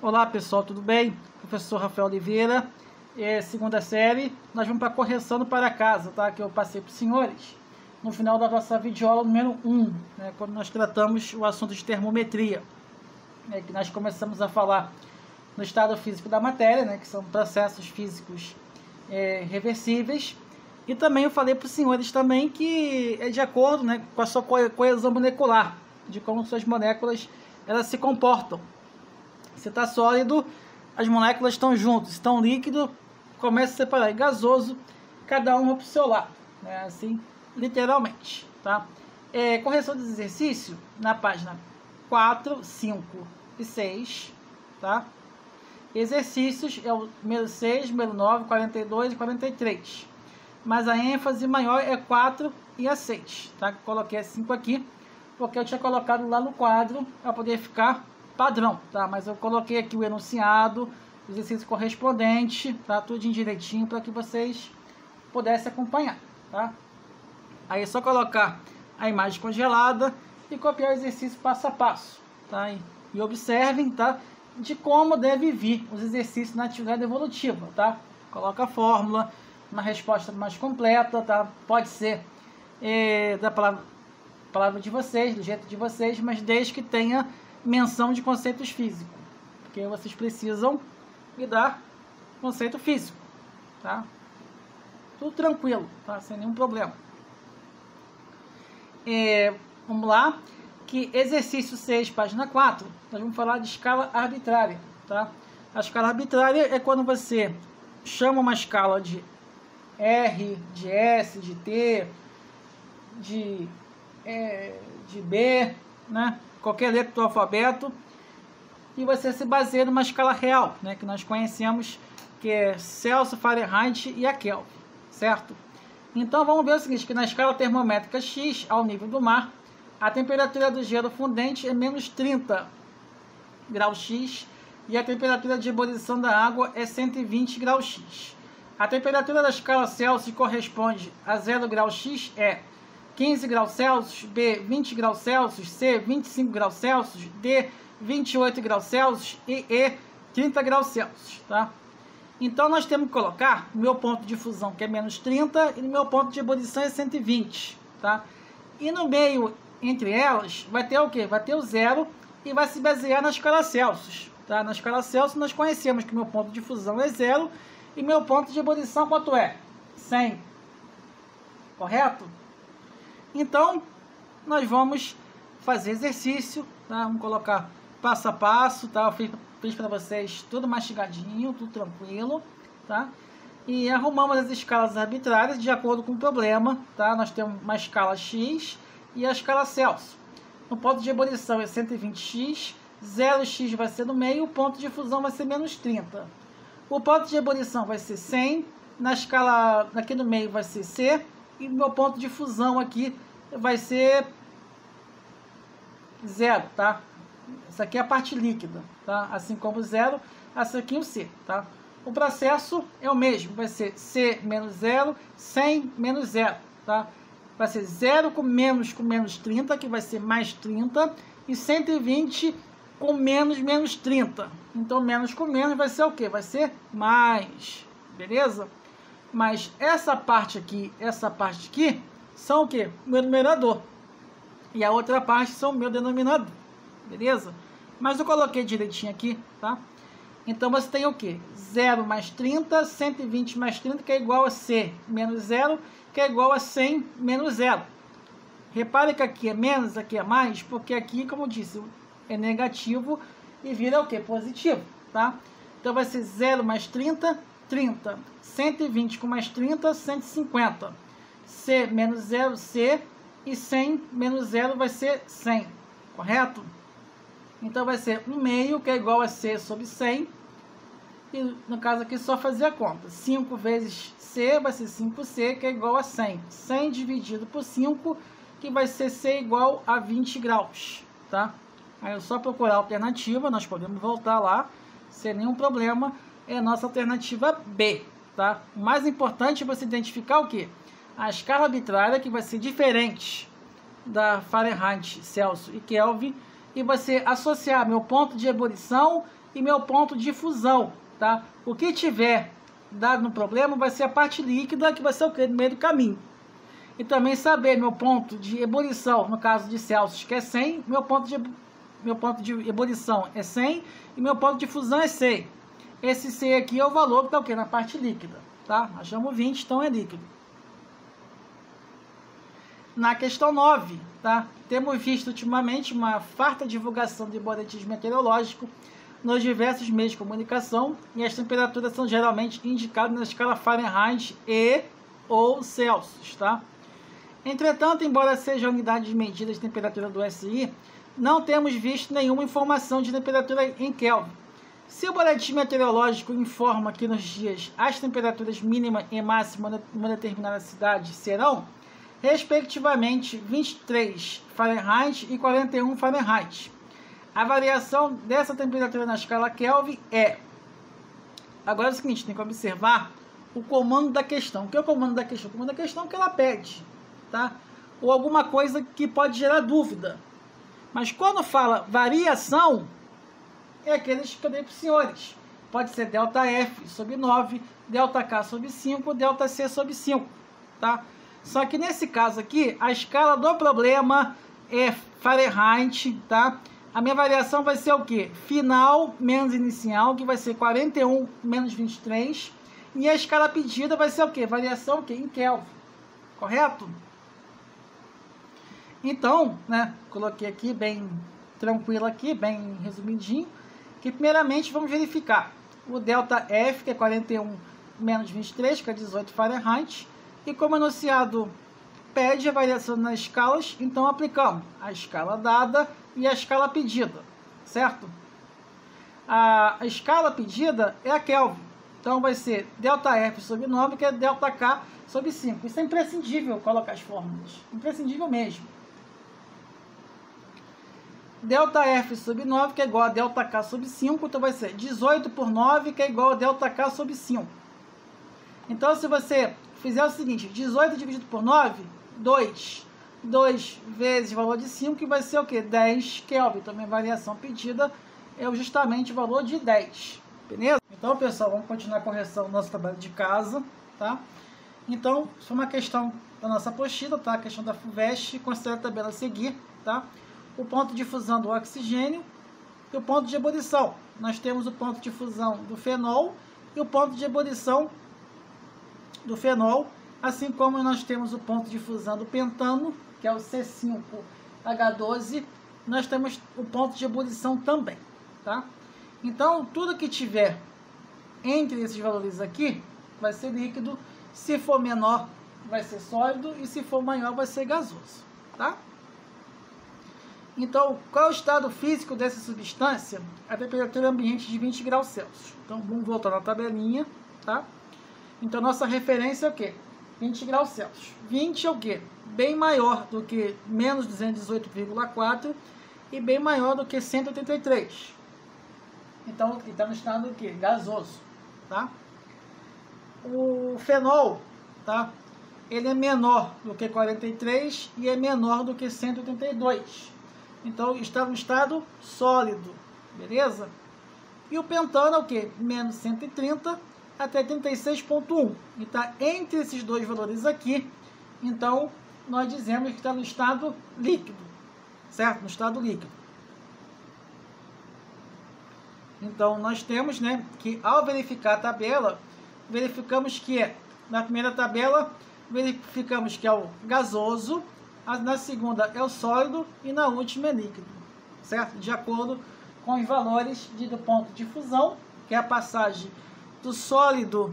Olá pessoal, tudo bem? Professor Rafael Oliveira, segunda série. Nós vamos para a correção do para casa, tá? Que eu passei para os senhores no final da nossa videoaula número 1, né? Quando nós tratamos o assunto de termometria, né? Que nós começamos a falar no estado físico da matéria, né? Que são processos físicos reversíveis. E também eu falei para os senhores também que é de acordo, né, com a sua coesão molecular, de como suas moléculas elas se comportam. Se está sólido, as moléculas estão juntas. Se estão líquido, começa a separar. E gasoso, cada uma para o seu lado, né? Assim, literalmente, tá? Correção de exercício na página 4, 5 e 6, tá? Exercícios é o número 6, número 9, 42 e 43. Mas a ênfase maior é 4 e a 6, tá? Coloquei a 5 aqui, porque eu tinha colocado lá no quadro para poder ficar padrão, tá? Mas eu coloquei aqui o enunciado, o exercício correspondente, tá? Tudo direitinho para que vocês pudessem acompanhar, tá? Aí é só colocar a imagem congelada e copiar o exercício passo a passo, tá? E observem, tá? De como deve vir os exercícios na atividade evolutiva, tá? Coloca a fórmula, uma resposta mais completa, tá? Pode ser da palavra de vocês, do jeito de vocês, mas desde que tenha menção de conceitos físicos, porque vocês precisam me dar conceito físico, tá? Tudo tranquilo, tá? Sem nenhum problema. Vamos lá, que exercício 6, página 4, nós vamos falar de escala arbitrária, tá? A escala arbitrária é quando você chama uma escala de R, de S, de T, de B, né? Qualquer letra do alfabeto, e você se baseia numa escala real, né? Que nós conhecemos, que é Celsius, Fahrenheit e a Kelvin, certo? Então vamos ver o seguinte, que na escala termométrica X, ao nível do mar, a temperatura do gelo fundente é menos 30 graus X, e a temperatura de ebulição da água é 120 graus X. A temperatura da escala Celsius corresponde a 0 graus X é 15 graus Celsius, B, 20 graus Celsius, C, 25 graus Celsius, D, 28 graus Celsius e E, 30 graus Celsius, tá? Então, nós temos que colocar o meu ponto de fusão, que é menos 30, e no meu ponto de ebulição é 120, tá? E no meio, entre elas, vai ter o quê? Vai ter o zero e vai se basear na escala Celsius, tá? Na escala Celsius, nós conhecemos que o meu ponto de fusão é 0 e meu ponto de ebulição quanto é? 100, correto? Então, nós vamos fazer exercício, tá? Vamos colocar passo a passo, tá? Eu fiz para vocês tudo mastigadinho, tudo tranquilo, tá? E arrumamos as escalas arbitrárias de acordo com o problema, tá? Nós temos uma escala X e a escala Celsius. O ponto de ebulição é 120x, 0x vai ser no meio, o ponto de fusão vai ser menos 30. O ponto de ebulição vai ser 100, na escala aqui no meio vai ser C, e meu ponto de fusão aqui vai ser 0, tá? Essa aqui é a parte líquida, tá? Assim como 0, essa aqui é o C, tá? O processo é o mesmo, vai ser C menos 0, 100 menos 0, tá? Vai ser 0 com menos 30, que vai ser mais 30, e 120 com menos 30. Então, menos com menos vai ser o quê? Vai ser mais, beleza? Mas essa parte aqui são o quê? O meu numerador. E a outra parte são o meu denominador. Beleza? Mas eu coloquei direitinho aqui, tá? Então você tem o quê? 0 mais 30, 120 mais 30, que é igual a C menos 0, que é igual a 100 menos 0. Repare que aqui é menos, aqui é mais, porque aqui, como eu disse, é negativo e vira o quê? Positivo, tá? Então vai ser 0 mais 30, 30. 120 com mais 30, 150. C menos 0, C. E 100 menos 0 vai ser 100. Correto? Então vai ser 1 meio, que é igual a C sobre 100. E no caso aqui só fazer a conta. 5 vezes C vai ser 5C, que é igual a 100. 100 dividido por 5, que vai ser C igual a 20 graus. Tá? Aí é só procurar a alternativa, nós podemos voltar lá, sem nenhum problema. É a nossa alternativa B. Tá? O mais importante é você identificar o quê? A escala arbitrária, que vai ser diferente da Fahrenheit, Celsius e Kelvin, e você associar meu ponto de ebulição e meu ponto de fusão, tá? O que tiver dado no problema vai ser a parte líquida, que vai ser o que? No meio do caminho. E também saber meu ponto de ebulição, no caso de Celsius, que é 100, meu ponto de ebulição é 100 e meu ponto de fusão é 100. Esse C aqui é o valor que está o quê? Na parte líquida, tá? Achamos 20, então é líquido. Na questão 9, tá? Temos visto ultimamente uma farta divulgação de boletins meteorológicos nos diversos meios de comunicação e as temperaturas são geralmente indicadas na escala Fahrenheit e ou Celsius, tá? Entretanto, embora sejam unidades de medida de temperatura do SI, não temos visto nenhuma informação de temperatura em Kelvin. Se o boletim meteorológico informa que nos dias as temperaturas mínima e máxima numa determinada cidade serão, respectivamente, 23 Fahrenheit e 41 Fahrenheit, a variação dessa temperatura na escala Kelvin é... Agora é o seguinte, tem que observar o comando da questão. O que é o comando da questão? O comando da questão é o que ela pede, tá? Ou alguma coisa que pode gerar dúvida. Mas quando fala variação, é aqueles que eu dei para os senhores. Pode ser ΔF sobre 9, ΔK sobre 5, ΔC sobre 5, tá? Só que nesse caso aqui, a escala do problema é Fahrenheit, tá? A minha variação vai ser o quê? Final menos inicial, que vai ser 41 menos 23. E a escala pedida vai ser o quê? Variação o quê? Em Kelvin. Correto? Então, né, coloquei aqui bem tranquilo aqui, bem resumidinho, que primeiramente vamos verificar o ΔF, que é 41 menos 23, que é 18 Fahrenheit, e como enunciado pede a variação nas escalas, então aplicamos a escala dada e a escala pedida, certo? A escala pedida é a Kelvin, então vai ser ΔF sobre 9, que é ΔK sobre 5. Isso é imprescindível colocar as fórmulas, imprescindível mesmo. ΔF sobre 9, que é igual a ΔK sobre 5, então vai ser 18 por 9, que é igual a ΔK sobre 5. Então, se você fizer o seguinte, 18 dividido por 9, 2. 2 vezes o valor de 5, que vai ser o quê? 10 Kelvin. Então, minha variação pedida é justamente o valor de 10. Beleza? Então, pessoal, vamos continuar a correção do nosso trabalho de casa, tá? Então, isso é uma questão da nossa apostila, tá? A questão da FUVEST, considera a tabela a seguir, tá? O ponto de fusão do oxigênio e o ponto de ebulição. Nós temos o ponto de fusão do fenol e o ponto de ebulição do fenol, assim como nós temos o ponto de fusão do pentano, que é o C5H12, nós temos o ponto de ebulição também, tá? Então, tudo que tiver entre esses valores aqui vai ser líquido, se for menor vai ser sólido e se for maior vai ser gasoso, tá? Então, qual é o estado físico dessa substância? A temperatura ambiente de 20 graus Celsius. Então, vamos voltar na tabelinha, tá? Então, nossa referência é o quê? 20 graus Celsius. 20 é o quê? Bem maior do que menos 218,4 e bem maior do que 183. Então, está no estado do quê? Gasoso, tá? O fenol, tá? Ele é menor do que 43 e é menor do que 182. Então, está no estado sólido, beleza? E o pentano é o quê? Menos 130 até 36,1. E está entre esses dois valores aqui. Então, nós dizemos que está no estado líquido, certo? No estado líquido. Então, nós temos, né, que ao verificar a tabela, verificamos que na primeira tabela, verificamos que é o gasoso, na segunda é o sólido e na última é líquido, certo? De acordo com os valores do ponto de fusão, que é a passagem do sólido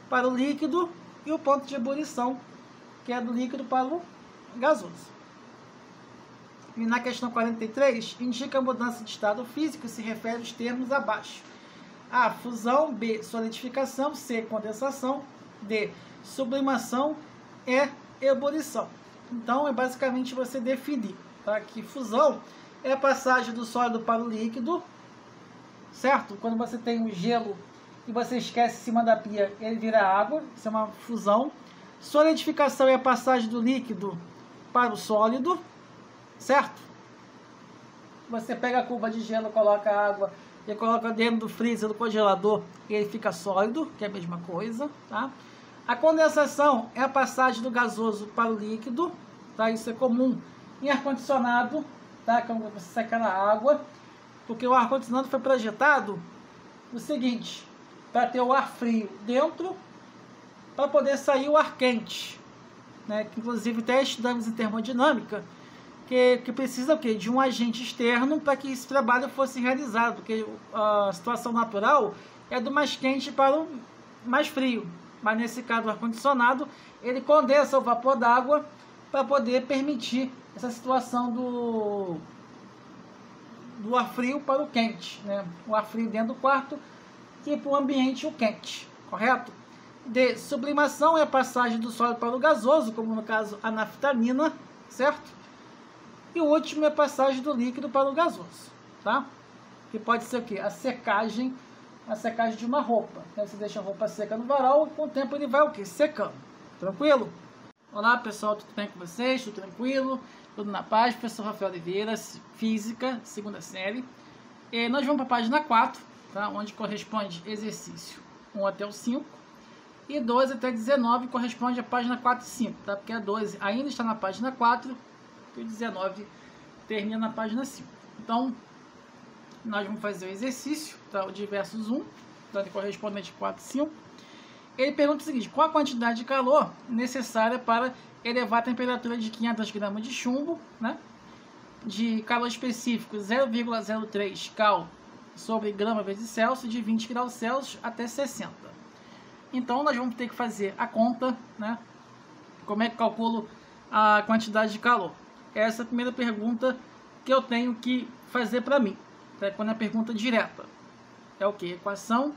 para o líquido, e o ponto de ebulição, que é do líquido para o gasoso. E na questão 43, indica a mudança de estado físico, se refere aos termos abaixo. A, fusão. B, solidificação. C, condensação. D, sublimação. E, ebulição. Então, é basicamente você definir, tá? Que fusão é a passagem do sólido para o líquido, certo? Quando você tem um gelo e você esquece em cima da pia, ele vira água, isso é uma fusão. Solidificação é a passagem do líquido para o sólido, certo? você pega a cuba de gelo, coloca a água e coloca dentro do freezer, do congelador, e ele fica sólido, que é a mesma coisa, tá? A condensação é a passagem do gasoso para o líquido, tá? Isso é comum em ar-condicionado, tá? Quando você seca na água, porque o ar-condicionado foi projetado o seguinte, para ter o ar frio dentro, para poder sair o ar quente, né? Que inclusive até estudamos em termodinâmica, que precisa o quê? De um agente externo para que esse trabalho fosse realizado, porque a situação natural é do mais quente para o mais frio, mas nesse caso o ar-condicionado, ele condensa o vapor d'água para poder permitir essa situação do ar frio para o quente, né? O ar frio dentro do quarto e para o ambiente o quente, correto? D. Sublimação é a passagem do sólido para o gasoso, como no caso a naftalina, certo? E o último é a passagem do líquido para o gasoso, tá? Que pode ser o quê? A secagem de uma roupa, né? Você deixa a roupa seca no varal e com o tempo ele vai o quê? Secando. Tranquilo? Olá pessoal, tudo bem com vocês? Tudo tranquilo? Tudo na paz? Professor Rafael Oliveira, Física, segunda série. E nós vamos para a página 4, tá? Onde corresponde exercício 1 até o 5. E 12 até 19 corresponde à página 4 e 5, tá? Porque a 12 ainda está na página 4 e o 19 termina na página 5. Então, nós vamos fazer o exercício, tá? O de versos 1, tá? Correspondente 4 e 5. Ele pergunta o seguinte: qual a quantidade de calor necessária para elevar a temperatura de 500 gramas de chumbo, né? De calor específico 0,03 cal sobre grama vezes Celsius, de 20 graus Celsius até 60. Então, nós vamos ter que fazer a conta, né? Como é que calculo a quantidade de calor? Essa é a primeira pergunta que eu tenho que fazer para mim, tá? Quando é a pergunta direta. É o que? Equação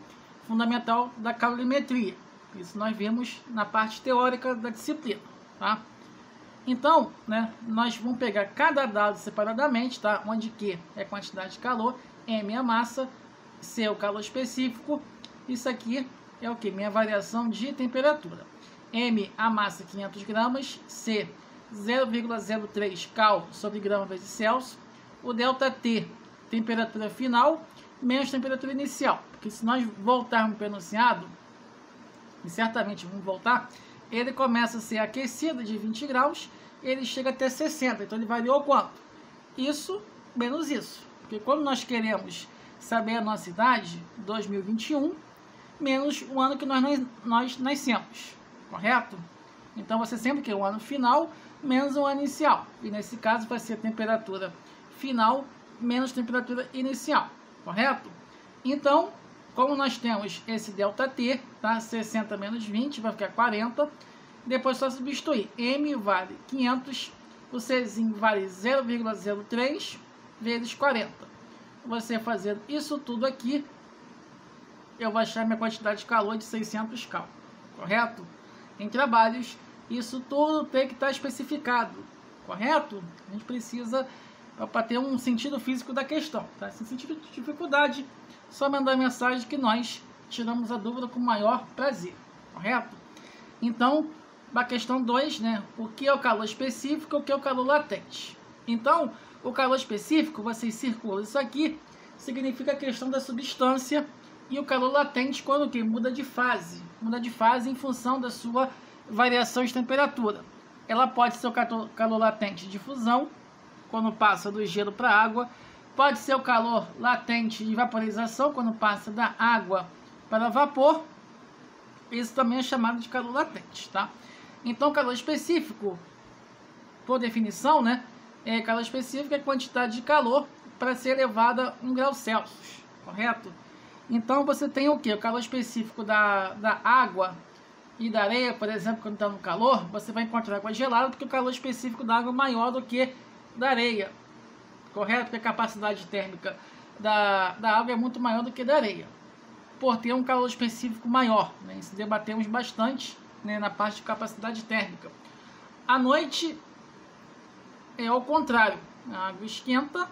fundamental da calorimetria. Isso nós vimos na parte teórica da disciplina, tá? Então, né, nós vamos pegar cada dado separadamente, tá? Onde Q é a quantidade de calor, M é a massa, C é o calor específico. Isso aqui é o que? Minha variação de temperatura. M, a massa 500 gramas, C, 0,03 cal sobre grama vezes Celsius. O delta T, temperatura final, menos temperatura inicial. Porque se nós voltarmos para o enunciado, e certamente vamos voltar, ele começa a ser aquecido de 20 graus, ele chega até 60. Então ele variou quanto? Isso menos isso. Porque quando nós queremos saber a nossa idade, 2021, menos o ano que nós nascemos, correto? Então você sempre quer o ano final menos o ano inicial. E nesse caso vai ser a temperatura final menos temperatura inicial, correto? Então, como nós temos esse ΔT, tá? 60 menos 20 vai ficar 40. Depois só substituir. M vale 500, o Czinho vale 0,03 vezes 40. Você fazendo isso tudo aqui, eu vou achar minha quantidade de calor de 600 cal, correto? Em trabalhos, isso tudo tem que estar especificado, correto? A gente precisa, para ter um sentido físico da questão, tá? Se sentir dificuldade, só mandar mensagem que nós tiramos a dúvida com o maior prazer, correto? Então, a questão 2, né? O que é o calor específico e o que é o calor latente? Então, o calor específico, vocês circulam isso aqui, significa a questão da substância. E o calor latente, quando que muda de fase em função da sua variação de temperatura. Ela pode ser o calor latente de fusão, quando passa do gelo para a água. Pode ser o calor latente de vaporização, quando passa da água para vapor. Isso também é chamado de calor latente, tá? Então, calor específico, por definição, né? Calor específico é a quantidade de calor para ser elevada a 1 grau Celsius, correto? Então, você tem o que? O calor específico da água e da areia, por exemplo, quando está no calor, você vai encontrar água gelada, porque o calor específico da água é maior do que da areia, correto? Porque a capacidade térmica da água é muito maior do que da areia, por ter um calor específico maior, né? Isso debatemos bastante, né, na parte de capacidade térmica. À noite é ao contrário, a água esquenta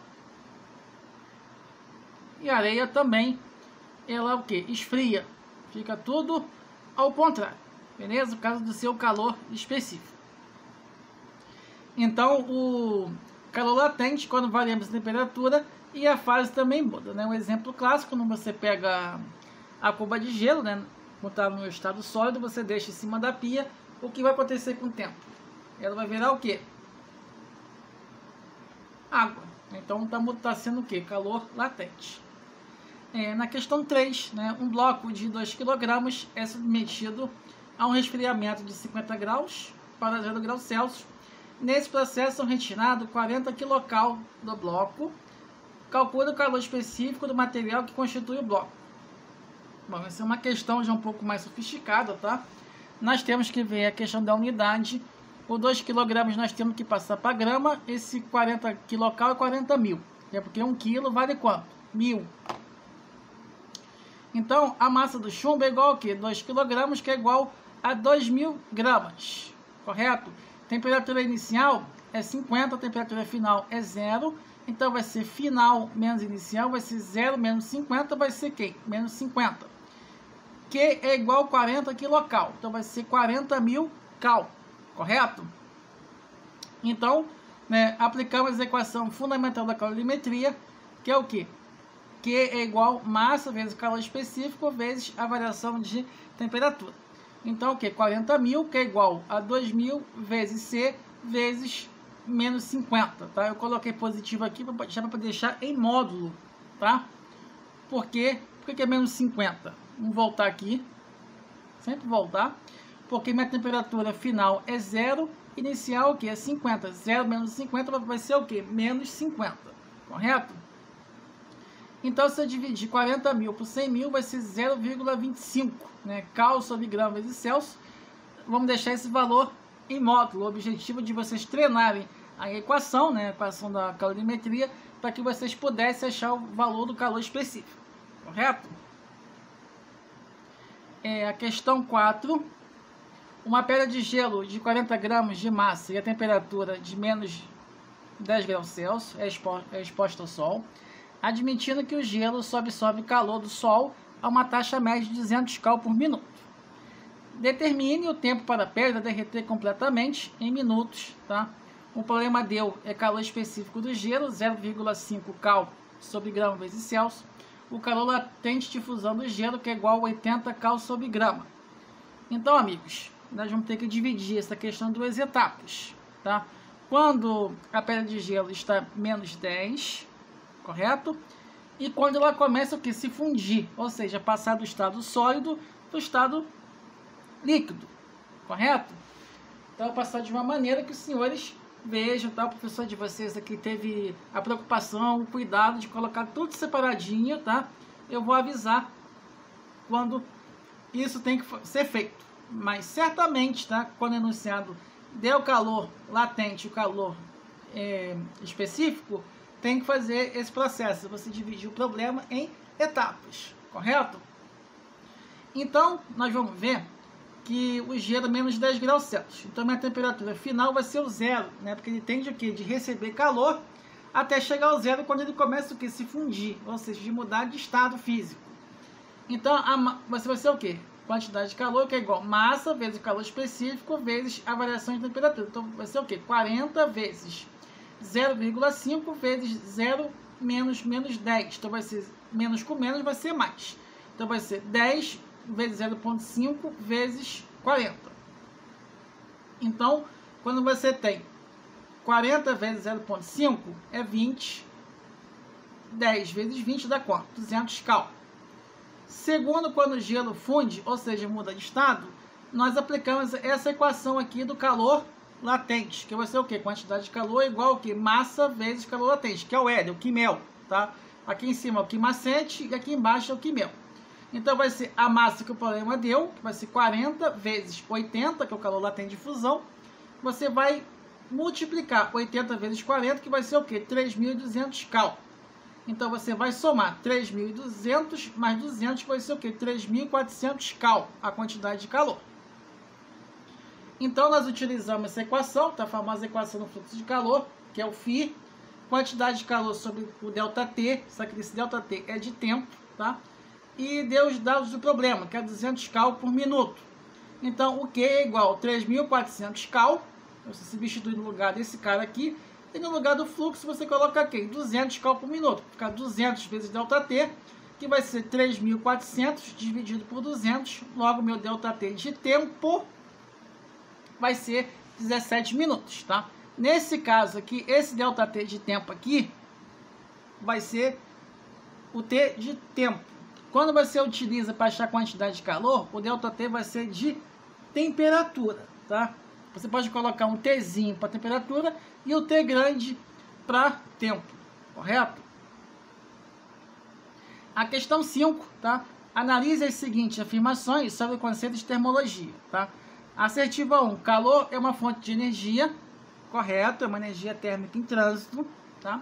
e a areia também, ela o que? Esfria, fica tudo ao contrário, beleza? Por causa do seu calor específico. Então, o calor latente quando variamos a temperatura e a fase também muda, né? Um exemplo clássico, quando você pega a cuba de gelo, né? Quando está no estado sólido, você deixa em cima da pia, o que vai acontecer com o tempo? Ela vai virar o quê? Água. Então está sendo o quê? Calor latente. Na questão 3, né? Um bloco de 2 kg é submetido a um resfriamento de 50 graus para 0 graus Celsius. Nesse processo são retirados 40 kcal do bloco. Calcule o calor específico do material que constitui o bloco. Bom, essa é uma questão já um pouco mais sofisticada, tá? Nós temos que ver a questão da unidade. O 2 kg nós temos que passar para grama. Esse 40 kcal é 40 mil. É porque 1 kg vale quanto? 1000. Então, a massa do chumbo é igual a quê? 2 kg, que é igual a 2.000 gramas. Correto? Temperatura inicial é 50, a temperatura final é 0. Então, vai ser final menos inicial, vai ser 0 menos 50, vai ser quem? Menos 50. Que é igual a 40 kcal. Então, vai ser 40.000 cal. Correto? Então, né, aplicamos a equação fundamental da calorimetria, que é o quê? Q é igual massa vezes calor específico vezes a variação de temperatura. Então, o que? 40.000, que é igual a 2.000 vezes C vezes menos 50, tá? Eu coloquei positivo aqui já para deixar em módulo, tá? Por quê? Por que é menos 50? Vamos voltar aqui. Sempre voltar. Porque minha temperatura final é 0, inicial o que? É 50. 0 menos 50 vai ser o que? Menos 50. Correto? Então, se eu dividir 40.000 por 100.000, vai ser 0,25, né? Cal sobre grama vezes Celsius. Vamos deixar esse valor em módulo. O objetivo de vocês treinarem a equação, né? A equação da calorimetria, para que vocês pudessem achar o valor do calor específico. Correto? A questão 4. Uma pedra de gelo de 40 gramas de massa e a temperatura de menos 10 graus Celsius é exposta ao sol, admitindo que o gelo só absorve calor do sol a uma taxa média de 200 cal por minuto. Determine o tempo para a pedra derreter completamente em minutos, tá? O problema deu é calor específico do gelo, 0,5 cal sobre grama vezes Celsius. O calor latente de fusão do gelo, que é igual a 80 cal sobre grama. Então, amigos, nós vamos ter que dividir essa questão em duas etapas, tá? Quando a pedra de gelo está menos 10, correto? E quando ela começa o que? Se fundir, ou seja, passar do estado sólido para o estado líquido, correto? Então, eu vou passar de uma maneira que os senhores vejam, tá? O professor de vocês aqui teve a preocupação, o cuidado de colocar tudo separadinho, tá? Eu vou avisar quando isso tem que ser feito. Mas certamente, tá? Quando enunciado deu calor latente, o calor específico, tem que fazer esse processo. Você dividir o problema em etapas, correto? Então, nós vamos ver que o gelo é menos 10 graus Celsius. Então, minha temperatura final vai ser o 0, né? Porque ele tende o quê? De receber calor até chegar ao 0 quando ele começa o quê? Se fundir, ou seja, de mudar de estado físico. Então, você vai ser o quê? Quantidade de calor, que é igual massa vezes calor específico vezes a variação de temperatura. Então, vai ser o quê? 40 vezes 0,5 vezes 0 menos 10. Então, vai ser menos com menos, vai ser mais. Então, vai ser 10 vezes 0,5 vezes 40. Então, quando você tem 40 vezes 0,5 é 20. 10 vezes 20 dá quanto? 200 cal. Segundo, quando o gelo funde, ou seja, muda de estado, nós aplicamos essa equação aqui do calor latente, que vai ser o quê? Quantidade de calor igual ao quê? Massa vezes calor latente, que é o L, o quimel, tá? Aqui em cima é o quimacente e aqui embaixo é o quimel. Então, vai ser a massa que o problema deu, que vai ser 40 vezes 80, que é o calor latente de fusão. Você vai multiplicar 80 vezes 40, que vai ser o quê? 3.200 cal. Então, você vai somar 3.200 mais 200, que vai ser o quê? 3.400 cal, a quantidade de calor. Então, nós utilizamos essa equação, tá? A famosa equação do fluxo de calor, que é o φ, quantidade de calor sobre o ΔT, só que esse ΔT é de tempo, tá? E deu os dados do problema, que é 200 cal por minuto. Então, o Q é igual a 3.400 cal, você substitui no lugar desse cara aqui, E no lugar do fluxo você coloca aqui 200 cal por minuto. Fica 200 vezes ΔT, que vai ser 3.400 dividido por 200. Logo, meu ΔT de tempo vai ser 17 minutos, tá? Nesse caso aqui, esse ΔT de tempo aqui vai ser o T de tempo. Quando você utiliza para achar a quantidade de calor, o ΔT vai ser de temperatura, tá? Você pode colocar um Tzinho para temperatura e o T grande para tempo, correto? A questão 5, tá? Analise as seguintes afirmações sobre o conceito de termologia, tá? Assertiva 1, calor é uma fonte de energia, correto, é uma energia térmica em trânsito, tá?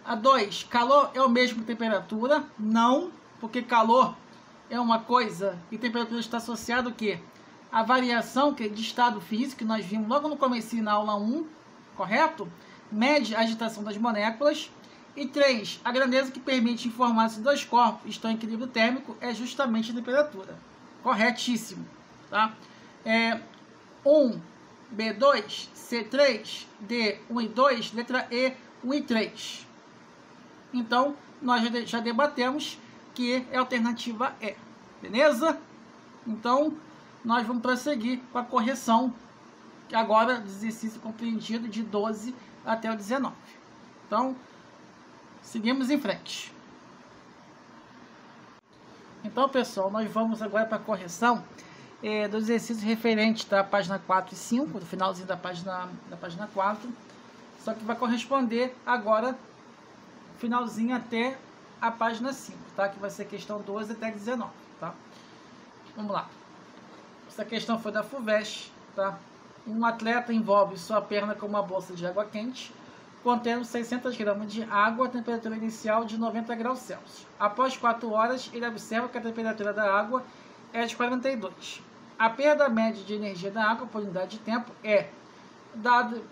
A 2, calor é o mesmo que temperatura, não, porque calor é uma coisa e temperatura está associado o quê? A variação de estado físico, que nós vimos logo no começo na aula 1, correto? Mede a agitação das moléculas. E 3, a grandeza que permite informar se dois corpos estão em equilíbrio térmico é justamente a temperatura. Corretíssimo, tá? 1, B2, C3, D, 1 e 2, letra E, 1 e 3. Então, nós já debatemos que é a alternativa E, beleza? Então, nós vamos prosseguir com a correção, que agora do exercício compreendido de 12 até o 19. Então, seguimos em frente. Então, pessoal, nós vamos agora para a correção dos exercícios referentes da página 4 e 5, do finalzinho da página 4, só que vai corresponder agora, finalzinho até a página 5, tá? Que vai ser questão 12 até 19, tá? Vamos lá. Essa questão foi da FUVEST, tá? Um atleta envolve sua perna com uma bolsa de água quente, contendo 600 gramas de água a temperatura inicial de 90 graus Celsius. Após 4 horas, ele observa que a temperatura da água é de 42. A perda média de energia da água por unidade de tempo é, dado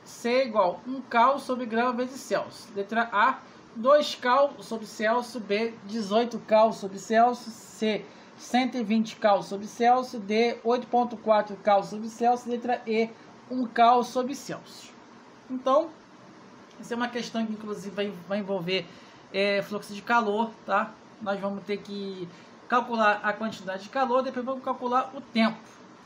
C igual 1 cal sobre grama vezes Celsius. Letra A, 2 cal sobre Celsius. B, 18 cal sobre Celsius. C, 120 cal sobre Celsius. D, 8,4 cal sobre Celsius. Letra E, 1 cal sobre Celsius. Então, essa é uma questão que inclusive vai envolver fluxo de calor, tá? Nós vamos ter que calcular a quantidade de calor, depois vamos calcular o tempo.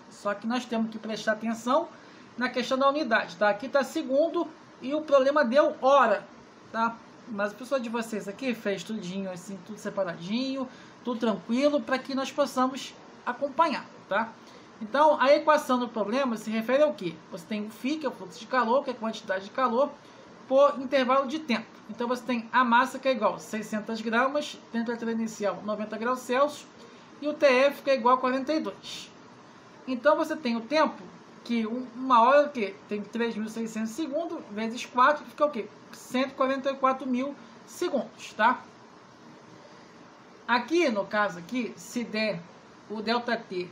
Só que nós temos que prestar atenção na questão da unidade, tá? Aqui está segundo e o problema deu hora, tá? Mas a pessoa de vocês aqui fez tudinho assim, tudo separadinho, tudo tranquilo, para que nós possamos acompanhar, tá? Então, a equação do problema se refere ao quê? Você tem o φ, que é o fluxo de calor, que é a quantidade de calor, por intervalo de tempo. Então, você tem a massa, que é igual a 600 gramas, temperatura inicial 90 graus Celsius, e o TF, que é igual a 42. Então, você tem o tempo, que uma hora, o quê? Tem 3.600 segundos, vezes 4, fica o quê? 144.000 segundos, tá? Aqui, no caso aqui, se der o ΔT,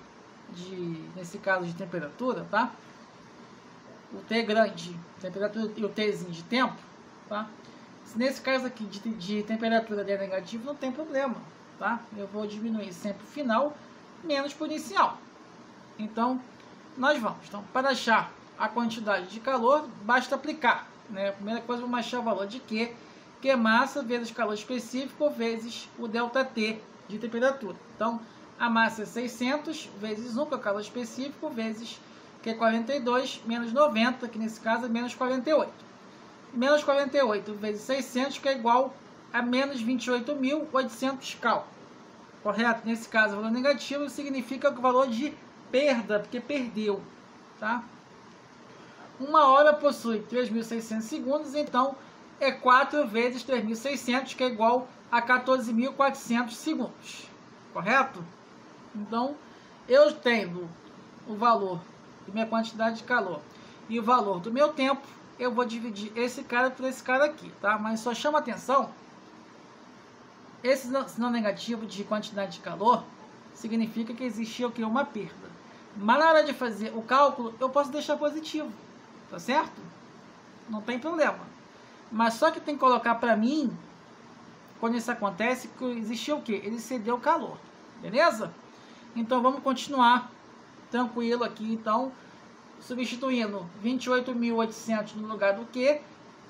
nesse caso de temperatura, tá? O T grande, temperatura, e o Tzinho de tempo, tá? Se nesse caso aqui de temperatura der negativo, não tem problema, tá? Eu vou diminuir sempre o final, menos por inicial. Então, nós vamos. Então, para achar a quantidade de calor, basta aplicar, né? A primeira coisa, vamos achar o valor de Q, que é massa vezes calor específico, vezes o ΔT de temperatura. Então, a massa é 600 vezes 1, que é o calor específico, vezes que é 42, menos 90, que nesse caso é menos 48. Menos 48 vezes 600, que é igual a menos 28.800 cal. Correto? Nesse caso, o valor negativo significa o valor de perda, porque perdeu, tá? Uma hora possui 3.600 segundos, então é 4 vezes 3.600, que é igual a 14.400 segundos. Correto? Então, eu tendo o valor de minha quantidade de calor e o valor do meu tempo, eu vou dividir esse cara por esse cara aqui, tá? Mas só chama atenção, esse sinal negativo de quantidade de calor significa que existia o que? Uma perda. Mas na hora de fazer o cálculo, eu posso deixar positivo, tá certo? Não tem problema. Mas só que tem que colocar para mim, quando isso acontece, que existia o que? Ele cedeu calor, beleza? Então vamos continuar tranquilo aqui, então, substituindo 28.800 no lugar do Q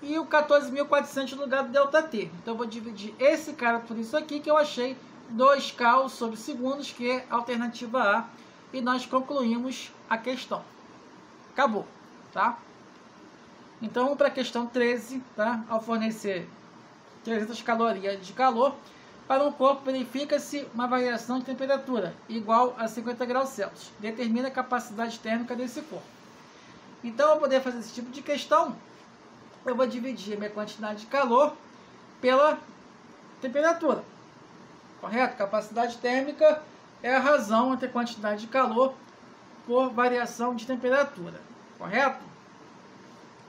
e o 14.400 no lugar do ΔT. Então eu vou dividir esse cara por isso aqui, que eu achei 2K sobre segundos, que é a alternativa A, e nós concluímos a questão. Acabou, tá? Então vamos para a questão 13, tá? Ao fornecer 300 calorias de calor para um corpo, verifica-se uma variação de temperatura igual a 50 graus Celsius. Determina a capacidade térmica desse corpo. Então, para poder fazer esse tipo de questão, eu vou dividir a minha quantidade de calor pela temperatura. Correto? Capacidade térmica é a razão entre a quantidade de calor por variação de temperatura. Correto?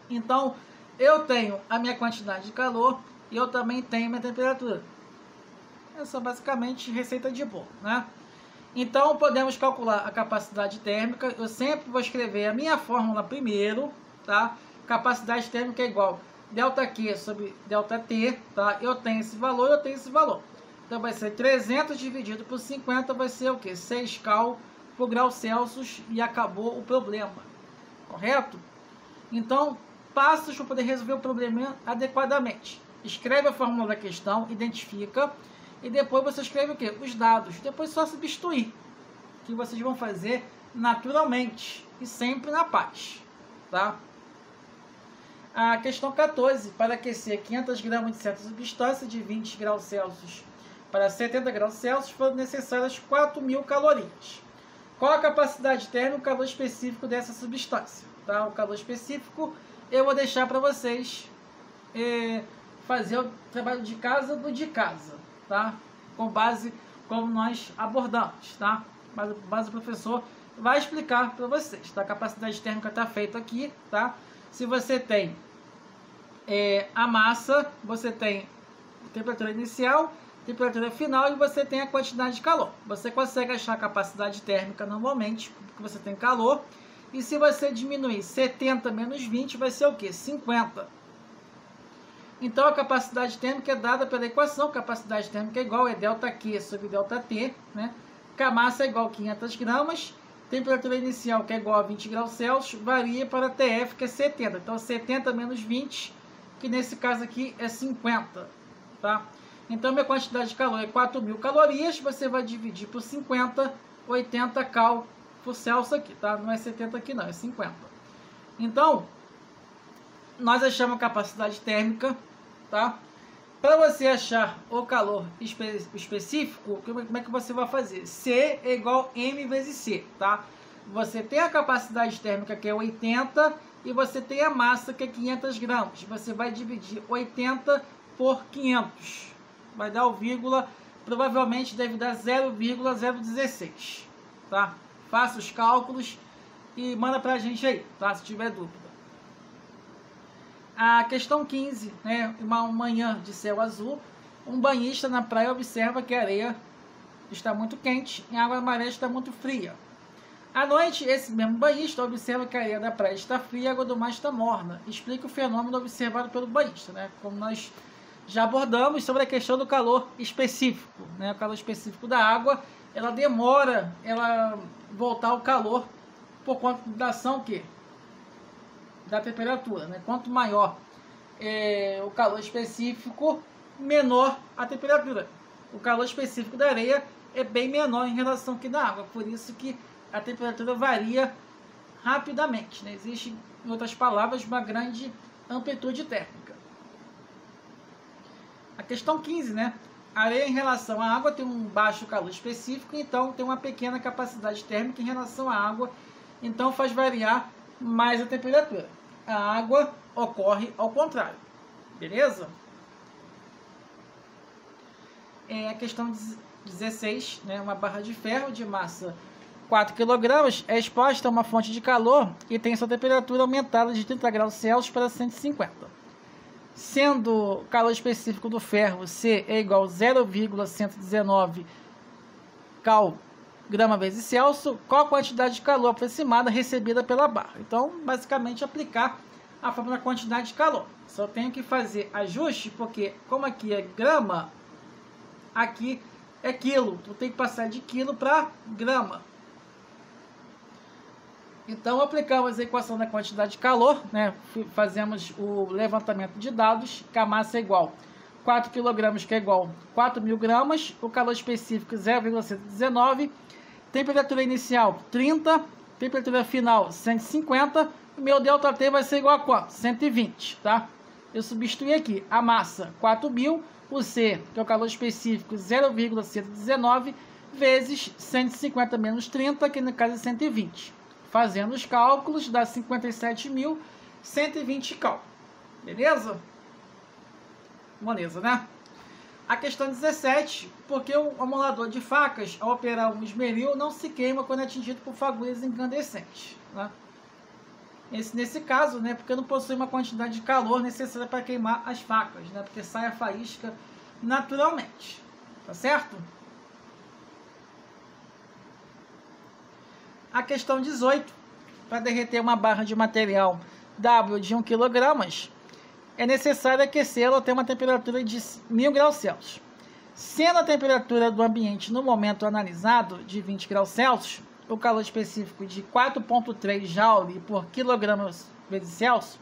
Então, eu tenho a minha quantidade de calor e eu também tenho a minha temperatura. Essa é basicamente receita de bolo, né? Então, podemos calcular a capacidade térmica. Eu sempre vou escrever a minha fórmula primeiro, tá? Capacidade térmica é igual ΔQ sobre ΔT, tá? Eu tenho esse valor, eu tenho esse valor. Então, vai ser 300 dividido por 50, vai ser o quê? 6 cal por grau Celsius e acabou o problema. Correto? Então, passos para poder resolver o problema adequadamente. Escreve a fórmula da questão, identifica, e depois você escreve o quê? Os dados. Depois só substituir, que vocês vão fazer naturalmente e sempre na paz, tá? A questão 14. Para aquecer 500 gramas de certa substância de 20 graus Celsius para 70 graus Celsius foram necessárias 4.000 calorias. Qual a capacidade térmica e o calor específico dessa substância? Tá? O calor específico eu vou deixar para vocês fazer o trabalho de casa do de casa, tá? Com base como nós abordamos, tá? Mas o professor vai explicar para vocês, tá? A capacidade térmica está feita aqui, tá? Se você tem a massa, você tem temperatura inicial, temperatura final e você tem a quantidade de calor. Você consegue achar a capacidade térmica normalmente, porque você tem calor. E se você diminuir 70 menos 20, vai ser o quê? 50. Então, a capacidade térmica é dada pela equação. Capacidade térmica é igual a ΔQ sobre ΔT, né? Que a massa é igual a 500 gramas. Temperatura inicial, que é igual a 20 graus Celsius, varia para TF, que é 70. Então, 70 menos 20, que nesse caso aqui é 50, tá? Então, minha quantidade de calor é 4.000 calorias. Você vai dividir por 50, 80 cal por Celsius aqui, tá? Não é 70 aqui não, é 50. Então, nós achamos a capacidade térmica, tá? Para você achar o calor específico, como é que você vai fazer? C é igual a M vezes C, tá? Você tem a capacidade térmica, que é 80, e você tem a massa, que é 500 gramas. Você vai dividir 80 por 500. Vai dar o vírgula, provavelmente deve dar 0,016, tá? Faça os cálculos e manda pra gente aí, tá? Se tiver dúvida. A questão 15, né? Uma manhã de céu azul, um banhista na praia observa que a areia está muito quente e a água maré está muito fria. À noite, esse mesmo banhista observa que a areia da praia está fria e a água do mar está morna. Explica o fenômeno observado pelo banhista, né? Como nós já abordamos sobre a questão do calor específico, né? O calor específico da água, ela demora ela voltar ao calor por conta da ação da temperatura, né? Quanto maior o calor específico, menor a temperatura. O calor específico da areia é bem menor em relação que da água, por isso que a temperatura varia rapidamente, né? Existe, em outras palavras, uma grande amplitude térmica. A questão 15, né? A areia em relação à água tem um baixo calor específico, então tem uma pequena capacidade térmica em relação à água, então faz variar mais a temperatura. A água ocorre ao contrário, beleza? A questão 16, né? Uma barra de ferro de massa 4 kg é exposta a uma fonte de calor e tem sua temperatura aumentada de 30 graus Celsius para 150. Sendo o calor específico do ferro C é igual a 0,119 cal grama vezes Celsius, qual a quantidade de calor aproximada recebida pela barra? Então, basicamente, aplicar a fórmula da quantidade de calor. Só tenho que fazer ajuste, porque como aqui é grama, aqui é quilo. Então, tem que passar de quilo para grama. Então, aplicamos a equação da quantidade de calor, né? Fazemos o levantamento de dados, que a massa é igual 4 kg, que é igual 4.000 gramas, o calor específico 0,119, temperatura inicial 30, temperatura final 150, o meu ΔT vai ser igual a quanto? 120, tá? Eu substituí aqui a massa 4.000, o C, que é o calor específico 0,119, vezes 150 menos 30, que no caso é 120. Fazendo os cálculos, dá 57.120 cal. Beleza? Moleza, né? A questão 17, porque o amolador de facas, ao operar um esmeril, não se queima quando é atingido por fagulhas incandescentes, né? Nesse caso, né, porque não possui uma quantidade de calor necessária para queimar as facas, né? Porque sai a faísca naturalmente, tá certo? A questão 18, para derreter uma barra de material W de 1 kg, é necessário aquecê-la até uma temperatura de 1000 graus Celsius. Sendo a temperatura do ambiente no momento analisado de 20 graus Celsius, o calor específico de 4,3 Joule por quilograma vezes Celsius,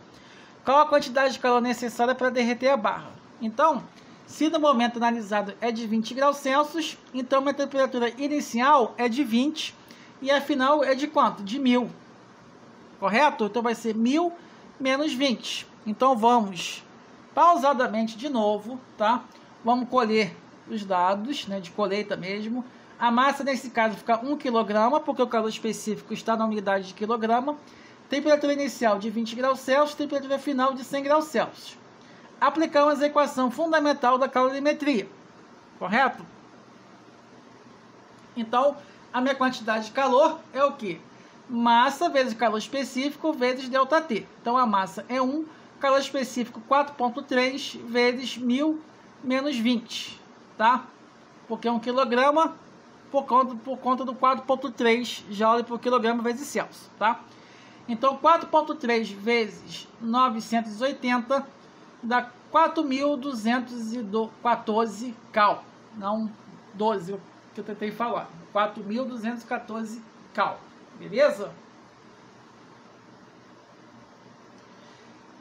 qual a quantidade de calor necessária para derreter a barra? Então, se no momento analisado é de 20 graus Celsius, então minha temperatura inicial é de 20 e a final é de quanto? De 1000. Correto? Então vai ser 1000 menos 20. Então vamos pausadamente de novo, tá? Vamos colher os dados, né, de colheita mesmo. A massa nesse caso fica 1 kg, porque o calor específico está na unidade de quilograma. Temperatura inicial de 20 graus Celsius, temperatura final de 100 graus Celsius. Aplicamos a equação fundamental da calorimetria, correto? Então, a minha quantidade de calor é o quê? Massa vezes calor específico vezes ΔT. Então, a massa é 1, calor específico 4,3 vezes 1000 menos 20, tá? Porque 1 kg por conta do 4,3 Joule por quilograma vezes Celsius, tá? Então, 4,3 vezes 980 dá 4.214 cal. Não 12, que eu tentei falar. 4.214 cal. Beleza?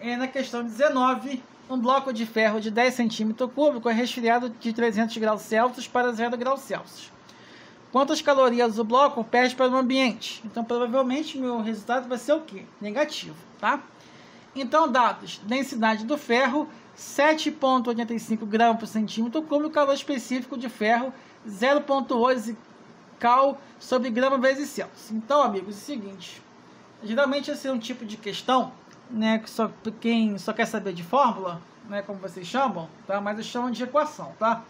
E na questão 19, um bloco de ferro de 10 cm³ é resfriado de 300 graus Celsius para 0 graus Celsius. Quantas calorias o bloco perde para o ambiente? Então, provavelmente, meu resultado vai ser o quê? Negativo, tá? Então, dados: densidade do ferro, 7,85 gramas por centímetro³, calor específico de ferro, 0,8 cal sobre grama vezes Celsius. Então, amigos, é o seguinte, geralmente esse é um tipo de questão, né, que quem só quer saber de fórmula, né, como vocês chamam, tá? Mas eu chamo de equação, tá?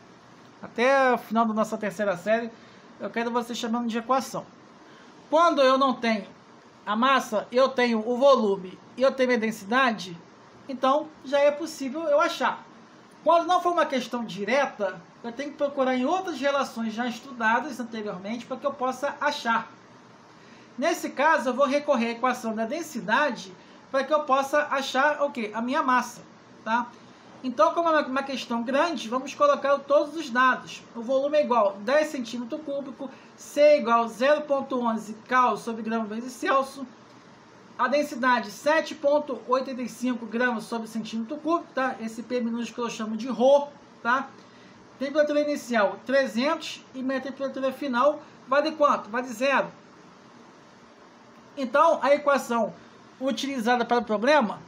Até o final da nossa terceira série, eu quero vocês chamando de equação. Quando eu não tenho a massa, eu tenho o volume e eu tenho a densidade, então já é possível eu achar. Quando não for uma questão direta, eu tenho que procurar em outras relações já estudadas anteriormente para que eu possa achar. Nesse caso, eu vou recorrer à equação da densidade para que eu possa achar o quê? A minha massa, tá? Então, como é uma questão grande, vamos colocar todos os dados. O volume é igual a 10 cm³, C é igual a 0,11 cal sobre grama vezes Celsius. A densidade 7,85 gramas sobre centímetro³, tá? Esse P minúsculo eu chamo de Rho, tá? Temperatura inicial 300 e minha temperatura final vai de quanto? Vai de 0. Então, a equação utilizada para o problema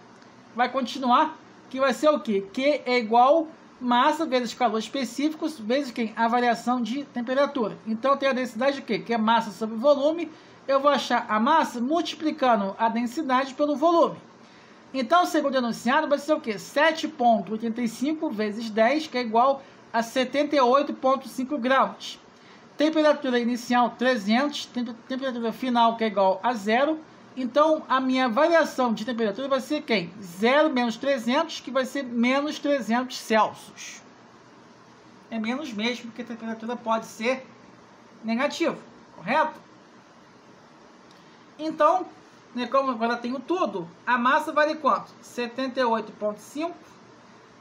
vai continuar, que vai ser o quê? Q é igual massa vezes calor específico vezes quem? A variação de temperatura. Então, eu tenho a densidade de quê? Que é massa sobre volume. Eu vou achar a massa multiplicando a densidade pelo volume. Então, segundo o enunciado, vai ser o quê? 7,85 vezes 10, que é igual a 78,5 gramas. Temperatura inicial 300, temperatura final que é igual a 0. Então, a minha variação de temperatura vai ser quem? 0 menos 300, que vai ser menos 300 Celsius. É menos mesmo, porque a temperatura pode ser negativa, correto? Então, né, como agora tenho tudo, a massa vale quanto? 78,5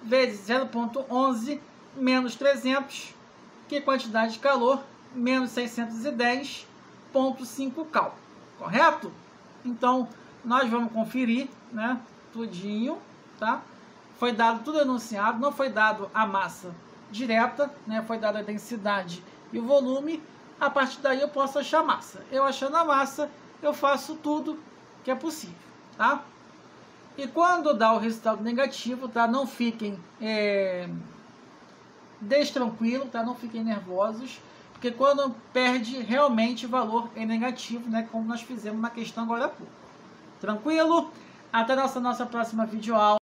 vezes 0,11 menos 300, que é quantidade de calor, menos 610,5 cal, correto? Então, nós vamos conferir, né, tudinho, tá? Foi dado tudo enunciado, não foi dado a massa direta, né, foi dada a densidade e o volume. A partir daí eu posso achar massa. Eu achando a massa, eu faço tudo que é possível, tá? E quando dá o resultado negativo, tá? Não fiquem destranquilos, tá? Não fiquem nervosos, porque quando perde realmente valor é negativo, né? Como nós fizemos na questão agora há pouco. Tranquilo? Até nossa próxima videoaula.